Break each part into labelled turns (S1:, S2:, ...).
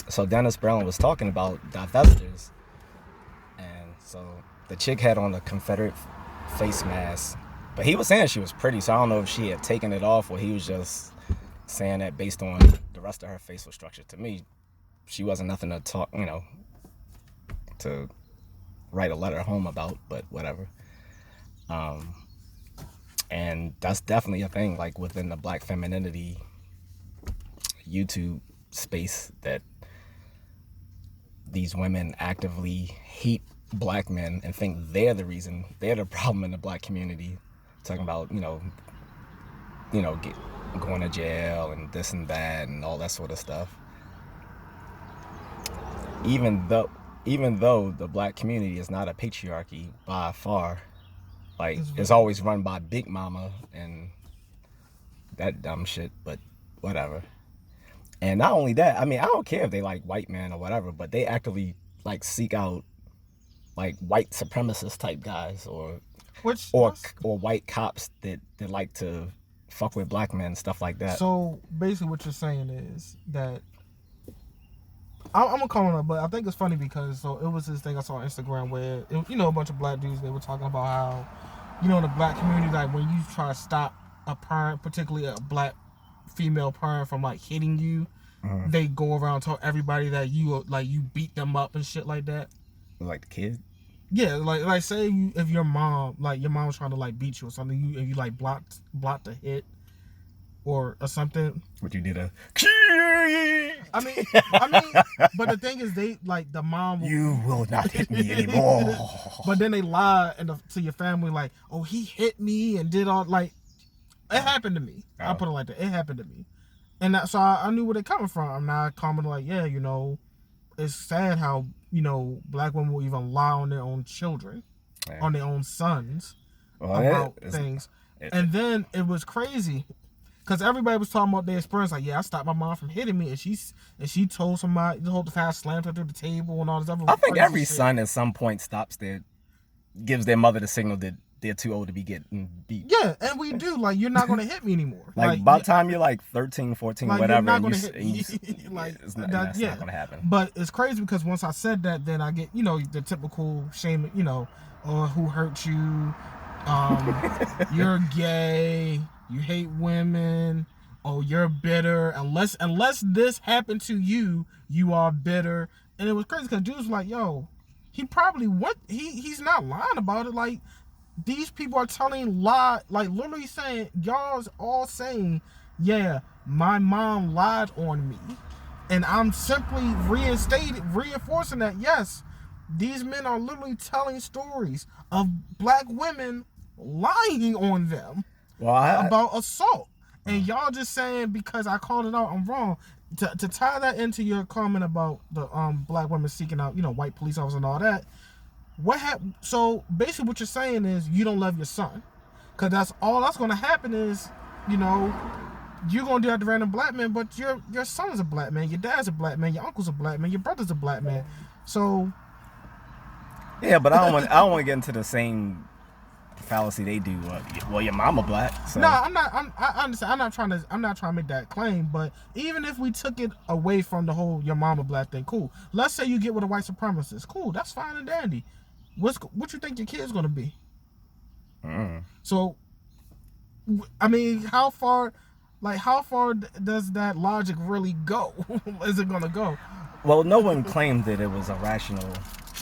S1: So Dennis Spurling was talking about Divesters, and so the chick had on a Confederate face mask, but he was saying she was pretty, so I don't know if she had taken it off or he was just saying that based on the rest of her facial structure. To me, she wasn't nothing to talk, to write a letter home about, but whatever. And that's definitely a thing, like within the Black femininity YouTube space, that these women actively hate Black men and think they're the reason, they're the problem in the Black community. Talking about, going to jail and this and that and all that sort of stuff. Even though the Black community is not a patriarchy by far, like it's always run by Big Mama and that dumb shit, but whatever. And not only that, I mean, I don't care if they like white men or whatever, but they actively like seek out like white supremacist type guys or white cops that like to fuck with Black men, stuff like that.
S2: So basically what you're saying is that I'm gonna call it, but I think it's funny because it was this thing I saw on Instagram where a bunch of Black dudes, they were talking about how in the Black community, like when you try to stop a parent, particularly a Black female parent, from like hitting you, they go around and tell everybody that you beat them up and shit like that.
S1: Like the kid?
S2: Yeah, like say if your mom was trying to like beat you or something, if you like blocked a hit or something.
S1: What you did
S2: I mean, but the thing is, they like the mom.
S1: You will not hit me anymore.
S2: But then they lie to your family like, oh, he hit me and did all like. It happened to me. I'll put it like that. It happened to me, and so I knew where they're coming from. I'm not commenting like, yeah, it's sad how Black women will even lie on their own children, on their own sons, about things. And then it was crazy. Because everybody was talking about their experience, like, yeah, I stopped my mom from hitting me, and she told somebody, the whole fast slammed her through the table and all this other.
S1: I think every son at some point gives their mother the signal that they're too old to be getting beat.
S2: Yeah, and we do. Like, you're not going to hit me anymore.
S1: Like by the time you're like 13, 14, like, whatever,
S2: you're not hit me.
S1: That's not going to happen.
S2: But it's crazy because once I said that, then I get, the typical shame, who hurt you, you're gay, you hate women, oh, you're bitter. Unless this happened to you, you are bitter. And it was crazy because dudes were like, yo, he probably he's not lying about it. Like, these people are telling lie, like literally saying, y'all's all saying, yeah, my mom lied on me. And I'm simply reinforcing that, yes, these men are literally telling stories of Black women lying on them about assault. And y'all just saying because I called it out, I'm wrong. To tie that into your comment about the Black women seeking out, white police officers and all that. So basically what you're saying is you don't love your son. Because that's going to happen is, you're going to do that to random Black men, but your son is a Black man, your dad's a Black man, your uncle's a Black man, your brother's a Black man. So...
S1: Yeah, but I don't want to get into the same fallacy they do. Well, your mama Black. So.
S2: No, I'm not. I understand. I'm not trying to make that claim. But even if we took it away from the whole your mama Black thing, cool. Let's say you get with a white supremacist, cool. That's fine and dandy. What you think your kid's gonna be? So, I mean, how far does that logic really go? Is it gonna go?
S1: Well, no one claimed that it was a rational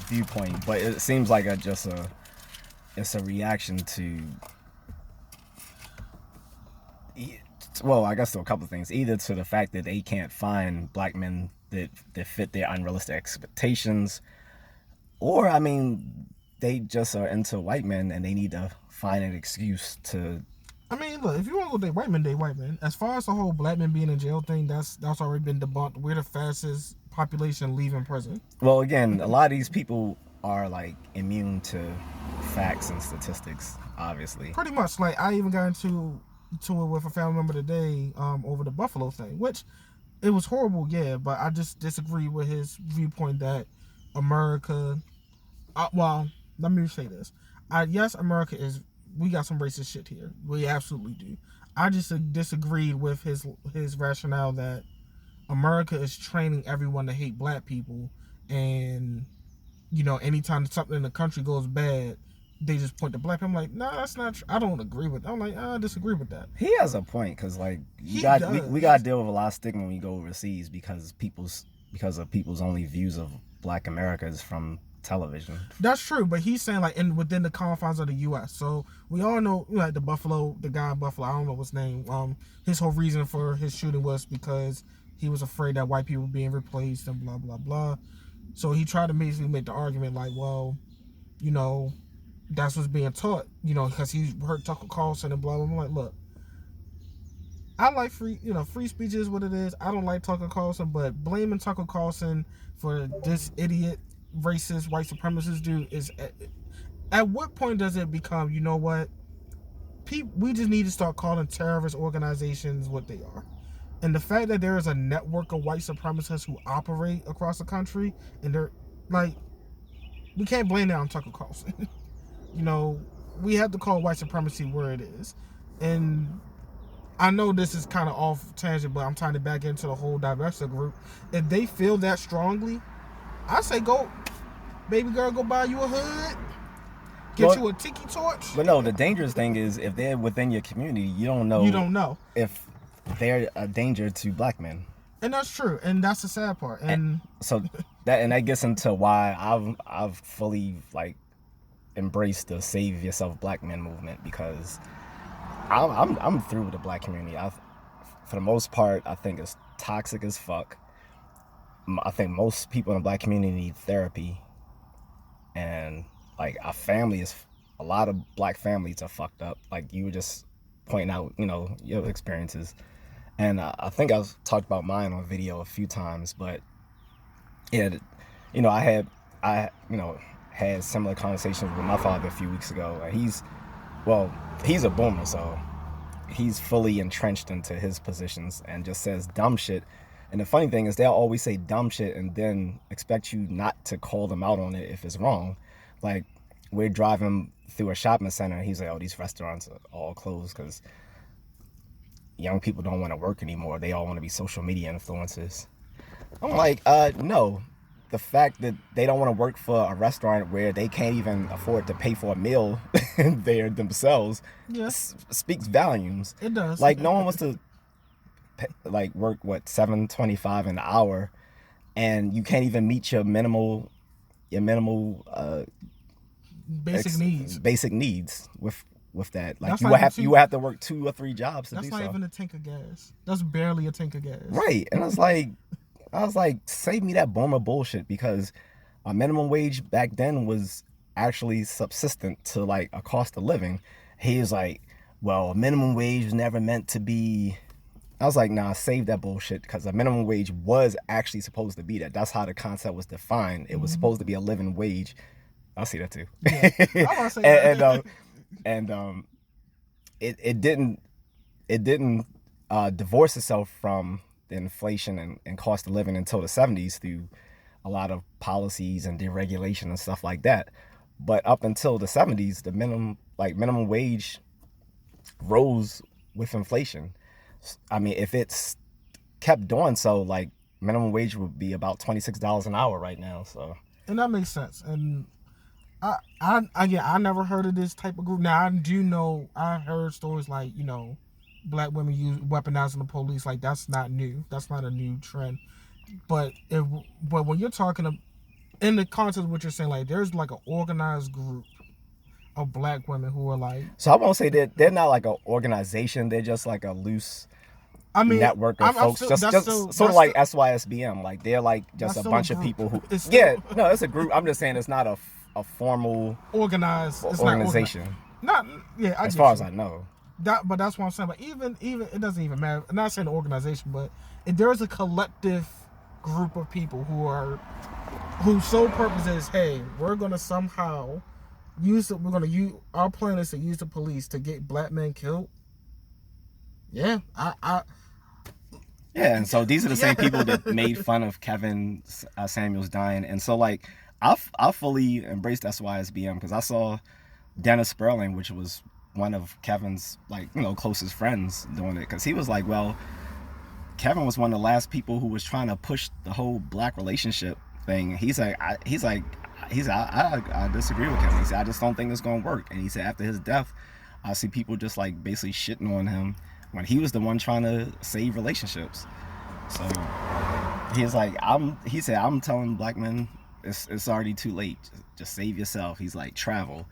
S1: viewpoint, but it seems like it's a reaction to, well, I guess to a couple of things. Either to the fact that they can't find Black men that fit their unrealistic expectations, or I mean, they just are into white men and they need to find an excuse to.
S2: I mean, look, if you want to go date white men, date white men. As far as the whole Black men being in jail thing, that's already been debunked. We're the fastest population leaving prison.
S1: Well, again, a lot of these people are like immune to facts and statistics, obviously.
S2: Pretty much. Like, I even got into it with a family member today over the Buffalo thing, which it was horrible, yeah, but I just disagree with his viewpoint that America, well, let me say this. Yes, America we got some racist shit here. We absolutely do. I just disagreed with his rationale that America is training everyone to hate black people, and anytime something in the country goes bad, they just point to black people. I'm like, nah, that's not true. I don't agree with that. I'm like, I disagree with that.
S1: He has a point, because like we got to deal with a lot of stigma when we go overseas because of people's only views of Black America is from television.
S2: That's true, but he's saying like within the confines of the U.S. So we all know, like the guy in Buffalo, I don't know his name. His whole reason for his shooting was because he was afraid that white people were being replaced and blah blah blah. So he tried to basically make the argument like, well, that's what's being taught, because he heard Tucker Carlson and blah blah blah. I'm like, look, I like free speech is what it is. I don't like Tucker Carlson, but blaming Tucker Carlson for this idiot, racist, white supremacist dude is, at what point does it become, what? We just need to start calling terrorist organizations what they are. And the fact that there is a network of white supremacists who operate across the country, and they're like, we can't blame that on Tucker Carlson. We have to call white supremacy where it is. And I know this is kind of off tangent, but I'm tying it back into the whole Divesters group. If they feel that strongly, I say go, baby girl, go buy you a hood, get you a tiki torch.
S1: But no, the dangerous thing is if they're within your community, you don't know if they're a danger to black men.
S2: And that's true, and that's the sad part. And
S1: so that gets into why I've fully like embraced the Save Yourselves Black Men movement, because I'm through with the black community. For the most part, I think it's toxic as fuck. I think most people in the black community need therapy, and like a lot of black families are fucked up. Like you were just pointing out, your experiences, and I think I've talked about mine on video a few times. But yeah, I had similar conversations with my father a few weeks ago. He's a boomer, so he's fully entrenched into his positions and just says dumb shit. And the funny thing is they'll always say dumb shit and then expect you not to call them out on it if it's wrong. Like, we're driving through a shopping center and he's like, oh, these restaurants are all closed because young people don't want to work anymore. They all want to be social media influencers. I'm like, no. The fact that they don't want to work for a restaurant where they can't even afford to pay for a meal there themselves speaks volumes.
S2: It does.
S1: Like, no one wants to work $7.25 an hour, and you can't even meet your minimal basic needs with that. Like, you have to work 2 or 3 jobs to do so.
S2: That's not even a tank of gas. That's barely a tank of gas.
S1: Right. And I was like, save me that boomer bullshit, because a minimum wage back then was actually subsistent to like a cost of living. He was like, well, a minimum wage was never meant to be. I was like, nah, save that bullshit, because a minimum wage was actually supposed to be that. That's how the concept was defined. It was supposed to be a living wage. I see that too.
S2: Yeah. I want to say that.
S1: It didn't divorce itself from the inflation and cost of living until the 70s through a lot of policies and deregulation and stuff like that. But up until the 70s, the minimum wage rose with inflation. I mean, if it's kept doing so, like, minimum wage would be about $26 an hour right now. So,
S2: and that makes sense. And I never heard of this type of group. Now I do know, I heard stories like, black women weaponizing the police. Like, that's not new. That's not a new trend. But when you're talking in the context of what you're saying, like, there's like an organized group of black women who are like.
S1: So I won't say that they're not like an organization. They're just like a loose network of folks. Just sort of like SYSBM. Like, they're like just a bunch of people who. It's a group. I'm just saying it's not a formal
S2: organized
S1: organization. As far as I know.
S2: But that's what I'm saying. But even it doesn't even matter. I'm not saying organization, but if there is a collective group of people whose sole purpose is, hey, we're gonna somehow our plan is to use the police to get black men killed. Yeah,
S1: Yeah, and so these are the same people that made fun of Kevin Samuels dying, and so like I fully embraced SYSBM because I saw Dennis Spurling, which was one of Kevin's closest friends, doing it, because he was like, well, Kevin was one of the last people who was trying to push the whole black relationship thing. He's like, I disagree with Kevin. He said, I just don't think it's gonna work. And he said after his death, I see people just like basically shitting on him when he was the one trying to save relationships. So he's like, he said, I'm telling black men it's already too late. Just save yourself. He's like, travel,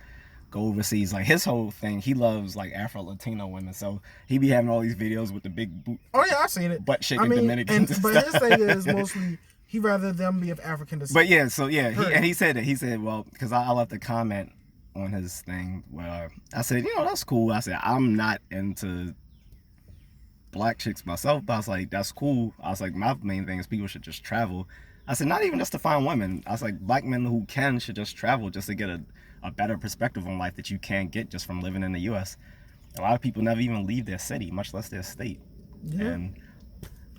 S1: go overseas. Like his whole thing, he loves like Afro Latino women, so he be having all these videos with the big boot.
S2: Oh yeah, I seen it.
S1: Butt shaking Dominicans.
S2: But his thing is mostly he rather them be of African descent.
S1: But yeah, so yeah, he said that. He said, well, because I left a comment on his thing where I said, that's cool. I said, I'm not into black chicks myself, but I was like, that's cool. I was like, my main thing is people should just travel. I said, not even just to find women. I was like, black men who can should just travel just to get a better perspective on life that you can't get just from living in the U.S. A lot of people never even leave their city, much less their state. Yeah. And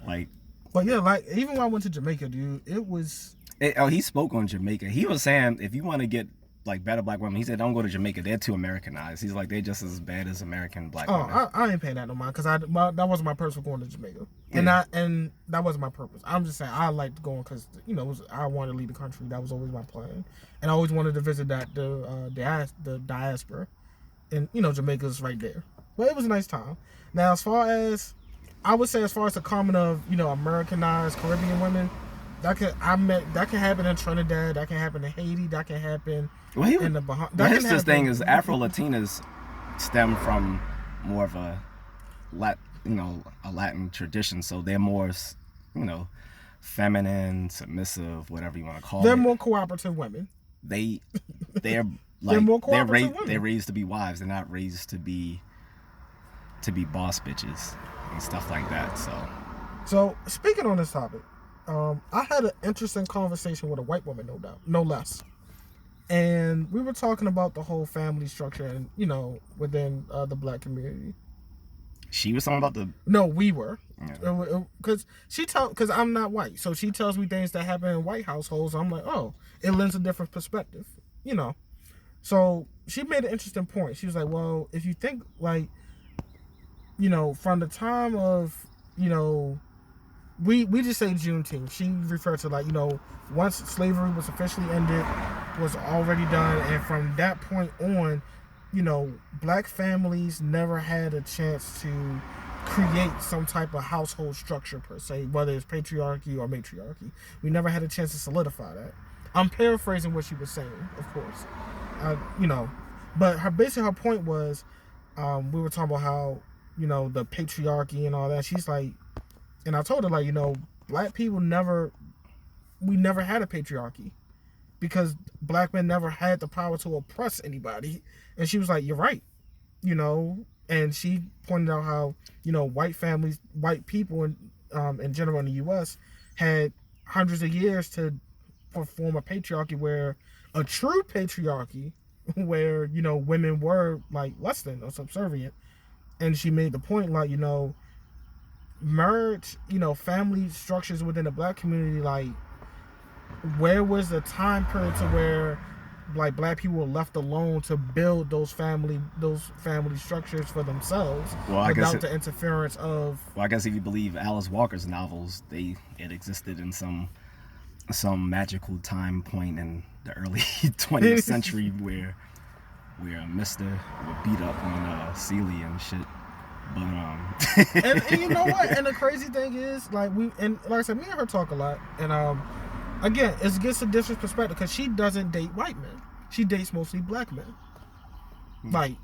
S1: like,
S2: but yeah, like even when I went to Jamaica, dude, it was.
S1: He spoke on Jamaica. He was saying if you want to get like better black women, he said don't go to Jamaica. They're too Americanized. He's like they're just as bad as American black women.
S2: I ain't paying that no mind because that wasn't my purpose for going to Jamaica, and that wasn't my purpose. I'm just saying I liked going because I wanted to leave the country. That was always my plan, and I always wanted to visit the diaspora, and Jamaica's right there. But it was a nice time. Now as far as the comment of Americanized Caribbean women. That can happen in Trinidad. That can happen in Haiti. That can happen in the Bahamas.
S1: His thing is Afro Latinas stem from more of a Latin tradition, so they're more feminine, submissive, whatever you want to call it.
S2: They're more cooperative women.
S1: They're
S2: more cooperative women.
S1: They're raised to be wives. They're not raised to be boss bitches and stuff like that.
S2: So speaking on this topic. I had an interesting conversation with a white woman, no less. And we were talking about the whole family structure and, within the black community.
S1: She was talking about
S2: No, we were. Because I'm not white. So she tells me things that happen in white households. I'm like, oh, it lends a different perspective, So she made an interesting point. She was like, well, if you think like, from the time of, we just say Juneteenth. She referred to like, once slavery was officially ended, was already done, and from that point on, black families never had a chance to create some type of household structure per se, whether it's patriarchy or matriarchy. We never had a chance to solidify that. I'm paraphrasing what she was saying, of course. But her point was, we were talking about how, the patriarchy and all that. She's like, and I told her, like, black people never had a patriarchy because black men never had the power to oppress anybody. And she was like, you're right, and she pointed out how, white people in general in the U.S. had hundreds of years to perform a patriarchy where a true patriarchy where, women were like less than or subservient. And she made the point, like, marriage, family structures within the black community, like, where was the time period to where like black people were left alone to build those family structures for themselves without the interference of.
S1: Well, I guess if you believe Alice Walker's novels, it existed in some magical time point in the early 20th century where Mr. would beat up on Celie and shit. But
S2: and you know what? And the crazy thing is, like I said, me and her talk a lot, and again, it gets a different perspective because she doesn't date white men. She dates mostly black men, like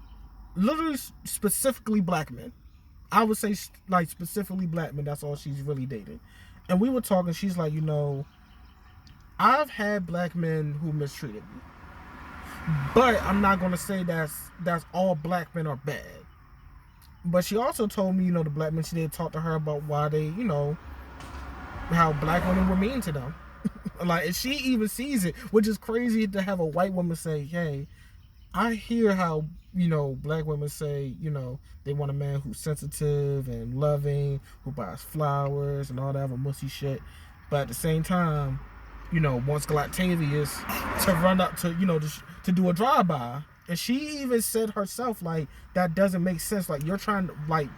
S2: literally specifically black men. I would say like specifically black men. That's all she's really dated. And we were talking. She's like, I've had black men who mistreated me, but I'm not gonna say that's all black men are bad. But she also told me, the black men, she did talk to her about why they, how black women were mean to them. Like, and she even sees it, which is crazy to have a white woman say, hey, I hear how, black women say, they want a man who's sensitive and loving, who buys flowers and all that other mussy shit. But at the same time, wants Galactavius to run up to, to do a drive-by. And she even said herself, like, that doesn't make sense. Like, you're trying to, like,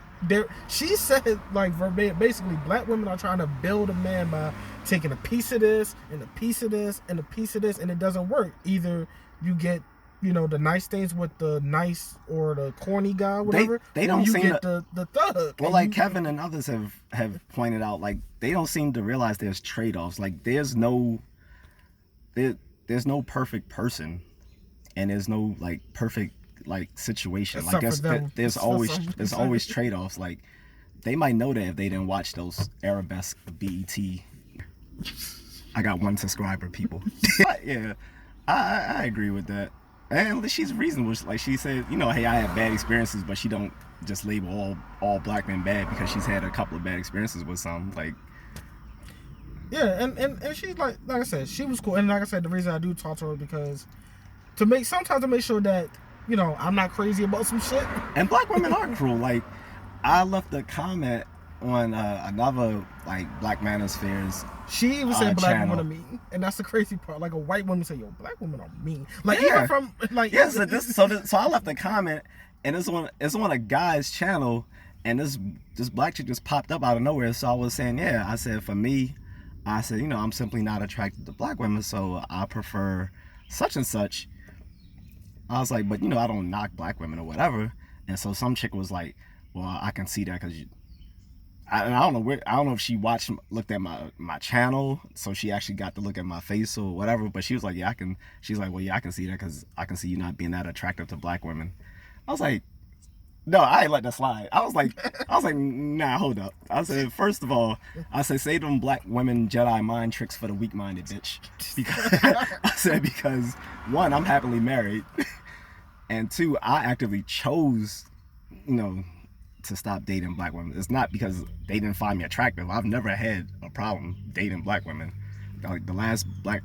S2: She said like verbatim, basically, black women are trying to build a man by taking a piece of this and a piece of this and a piece of this, and it doesn't work. Either you get, the nice things with the nice or the corny guy, whatever.
S1: They don't seem
S2: get the thug.
S1: Well, like Kevin and others have pointed out, like they don't seem to realize there's trade-offs. Like there's no perfect person, and there's no like perfect like situation. Like there's always trade-offs. Like they might know that if they didn't watch those Arabesque BET. I got 1 subscriber, people. Yeah, I agree with that. And she's reasonable. Like she said, hey, I had bad experiences, but she don't just label all black men bad because she's had a couple of bad experiences with some. Like,
S2: yeah, and she's like I said, she was cool. And like I said, the reason I do talk to her because to make sure that I'm not crazy about some shit.
S1: And black women are cruel. Like, I left a comment on another like black manospheres.
S2: She even said black
S1: channel.
S2: women are mean, and that's the crazy part. Like a white woman say, "Yo, black women are mean." Like even from like
S1: so I left a comment, and it's on a guy's channel, and this black chick just popped up out of nowhere. So I was saying, I said for me, I said I'm simply not attracted to black women, so I prefer such and such. I was like, but I don't knock black women or whatever. And so some chick was like, well, I can see that because I don't know if she looked at my channel, so she actually got to look at my face or whatever. But she was like, she's like, well, yeah, I can see that because I can see you not being that attractive to black women. I was like, no, I ain't let that slide. I was like, nah, hold up. I said, first of all, say them black women Jedi mind tricks for the weak-minded, bitch. Because 1, I'm happily married, and 2, I actively chose, to stop dating black women. It's not because they didn't find me attractive. I've never had a problem dating black women. Like the last black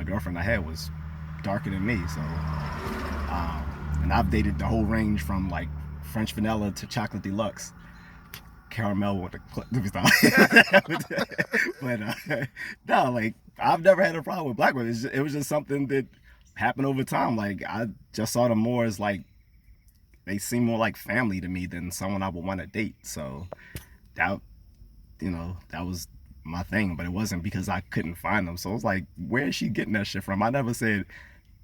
S1: girlfriend I had was darker than me. So, and I've dated the whole range from like French vanilla to chocolate deluxe, caramel with the but no, like I've never had a problem with black women. It was just something that happened over time. Like I just saw them more as like, they seem more like family to me than someone I would want to date. So that was my thing, but it wasn't because I couldn't find them. So it was like, where is she getting that shit from? I never said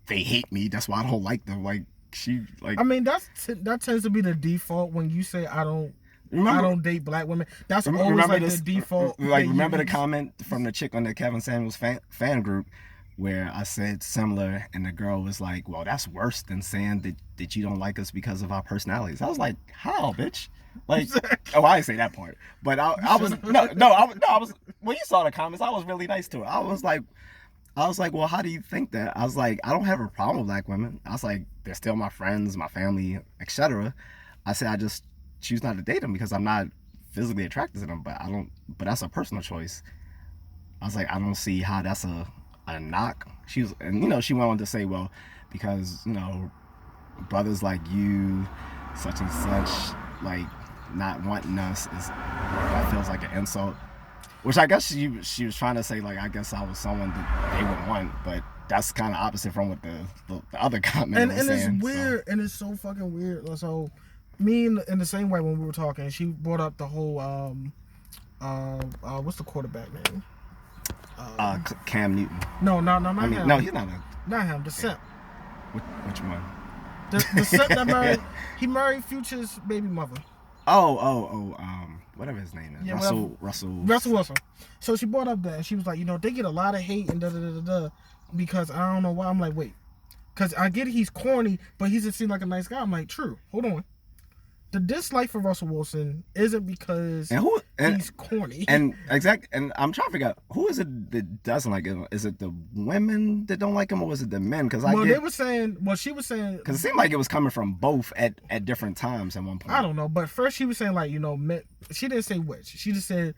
S1: they hate me, that's why I don't like them. Like I mean,
S2: that tends to be the default when you say I don't date black women. That's always like the default.
S1: Like remember the comment from the chick on the Kevin Samuels fan group where I said similar, and the girl was like, well, that's worse than saying that you don't like us because of our personalities. I was like, how, bitch? Like, oh, I didn't say that part, but I was when you saw the comments, I was really nice to her. I was like, well, how do you think that? I was like, I don't have a problem with black women. I was like, they're still my friends, my family, etc. I said, I just choose not to date them because I'm not physically attracted to them, but that's a personal choice. I was like, I don't see how that's a knock. She went on to say, well, because brothers like you, such and such, like not wanting us that feels like an insult. Which I guess she was trying to say, like, I guess I was someone that they would want, but that's kind of opposite from what the other comment was saying.
S2: And it's weird, and it's so fucking weird. So me in the same way when we were talking, she brought up the whole what's the quarterback name?
S1: Cam Newton.
S2: No, not him.
S1: No, he's not
S2: not him. The simp.
S1: Which one?
S2: The simp that married. He married Future's baby mother.
S1: Whatever his name is.
S2: Yeah,
S1: Russell
S2: Wilson. So she brought up that, and she was like, they get a lot of hate and because I don't know why. I'm like, wait, because I get he's corny, but he just seems like a nice guy. I'm like, true. Hold on. The dislike for Russell Wilson isn't because he's corny.
S1: And I'm trying to figure out who is it that doesn't like him. Is it the women that don't like him, or is it the men? Because she was saying because it seemed like it was coming from both at different times at one point.
S2: I don't know, but first she was saying like men. She didn't say which. She just said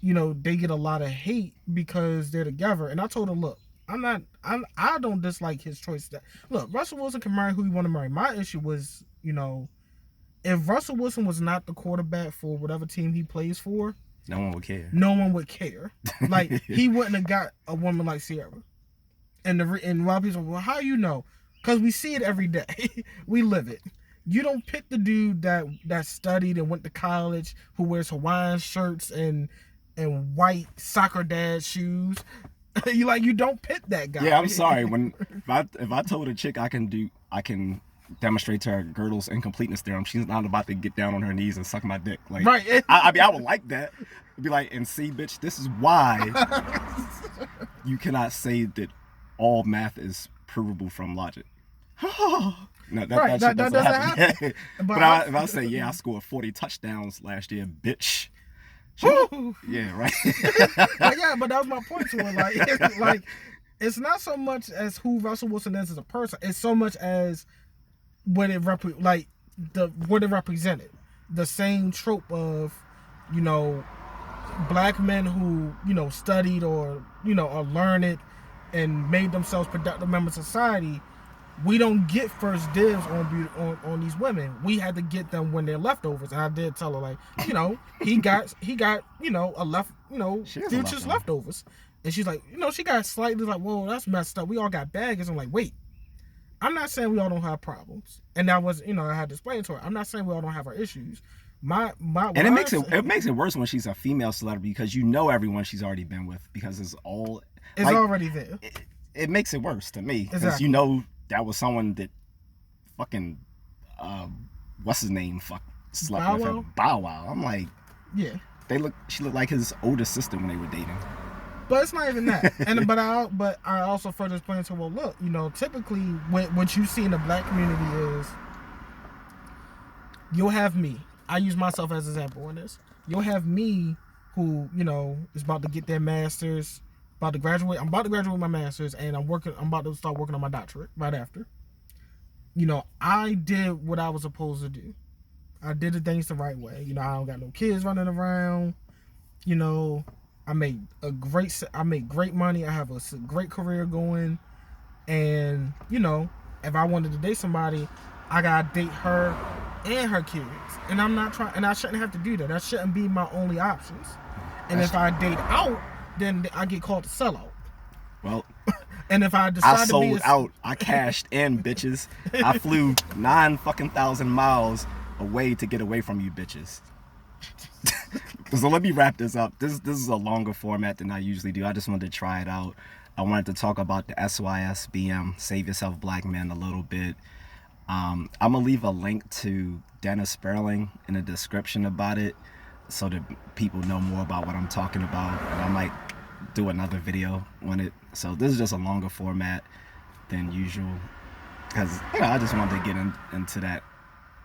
S2: they get a lot of hate because they're together. And I told her, look, I don't dislike his choice. Look, Russell Wilson can marry who he want to marry. My issue was if Russell Wilson was not the quarterback for whatever team he plays for,
S1: no one would care.
S2: No one would care. Like, he wouldn't have got a woman like Sierra. And a lot of people say, well, how you know? Because we see it every day. We live it. You don't pick the dude that studied and went to college, who wears Hawaiian shirts and white soccer dad shoes. You don't pick that guy.
S1: Yeah, I'm sorry. If I told a chick I can demonstrate to her Gödel's incompleteness theorem, she's not about to get down on her knees and suck my dick. Like,
S2: right.
S1: I mean, I would like that. Be like, and see, bitch, this is why you cannot say that all math is provable from logic. No, that doesn't happen. But if I say, yeah, I scored 40 touchdowns last year, bitch. Yeah, right.
S2: But that was my point to it. It's not so much as who Russell Wilson is as a person. It's so much as what it represented. The same trope of, black men who studied or are learned and made themselves productive members of society. We don't get first dibs on these women. We had to get them when they're leftovers. And I did tell her, he got Future's leftovers. And she's like, she got slightly like, whoa, that's messed up. We all got baggage. I'm like, wait, I'm not saying we all don't have problems. And that was, I had to explain to her, I'm not saying we all don't have our issues. And
S1: it makes it worse when she's a female celebrity, because everyone she's already been with, because it's
S2: already there.
S1: It makes it worse to me, because
S2: exactly.
S1: That was someone that fucking what's his name slept with her. Bow Wow. I'm like,
S2: yeah,
S1: she looked like his older sister when they were dating.
S2: But it's not even that. But I also further explained to her, well, look, typically what you see in the black community is, you'll have me. I use myself as an example in this. You'll have me who, is about to get their master's, about to graduate. I'm about to graduate my master's, and I'm about to start working on my doctorate right after. I did what I was supposed to do. I did the things the right way. I don't got no kids running around. I made great money. I have a great career going, and if I wanted to date somebody, I gotta date her and her kids, and I'm not trying, and I shouldn't have to do that. That shouldn't be my only options. And if I date out, then I get called a sellout.
S1: Well,
S2: and if I decide
S1: I sold out, I cashed in, bitches. I flew 9,000 miles away to get away from you, bitches. So let me wrap this up. This is a longer format than I usually do. I just wanted to try it out. I wanted to talk about the SYSBM, Save Yourself Black Men, a little bit. I'm gonna leave a link to Dennis Spurling in the description about it, so that people know more about what I'm talking about. And I might do another video on it. So this is just a longer format than usual, because I just wanted to get into that,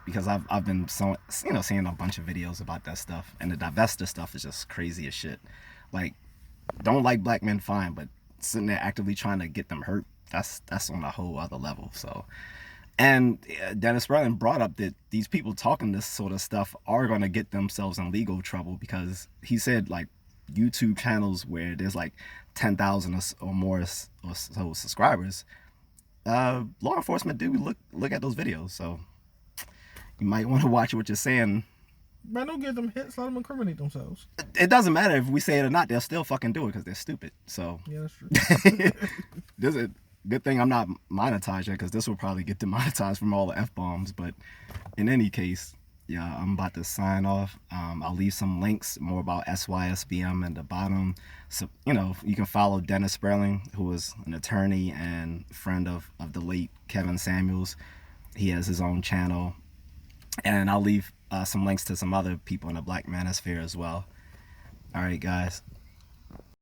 S1: because I've been seeing a bunch of videos about that stuff, and the Divesters stuff is just crazy as shit. Like, don't like black men, fine, but sitting there actively trying to get them hurt, that's on a whole other level. So, and Dennis Spurling brought up that these people talking this sort of stuff are going to get themselves in legal trouble, because he said, like, YouTube channels where there's like 10,000 or more or so subscribers, law enforcement do look at those videos. So you might want to watch what you're saying.
S2: Man, don't give them hits. Let them incriminate themselves.
S1: It doesn't matter if we say it or not. They'll still fucking do it because they're stupid. So
S2: yeah, that's true.
S1: This is a good thing I'm not monetized yet, because this will probably get demonetized from all the F-bombs. But in any case, yeah, I'm about to sign off. I'll leave some links more about SYSBM at the bottom. So, you can follow Dennis Spurling, who is an attorney and friend of the late Kevin Samuels. He has his own channel. And I'll leave some links to some other people in the black manosphere as well. All right, guys.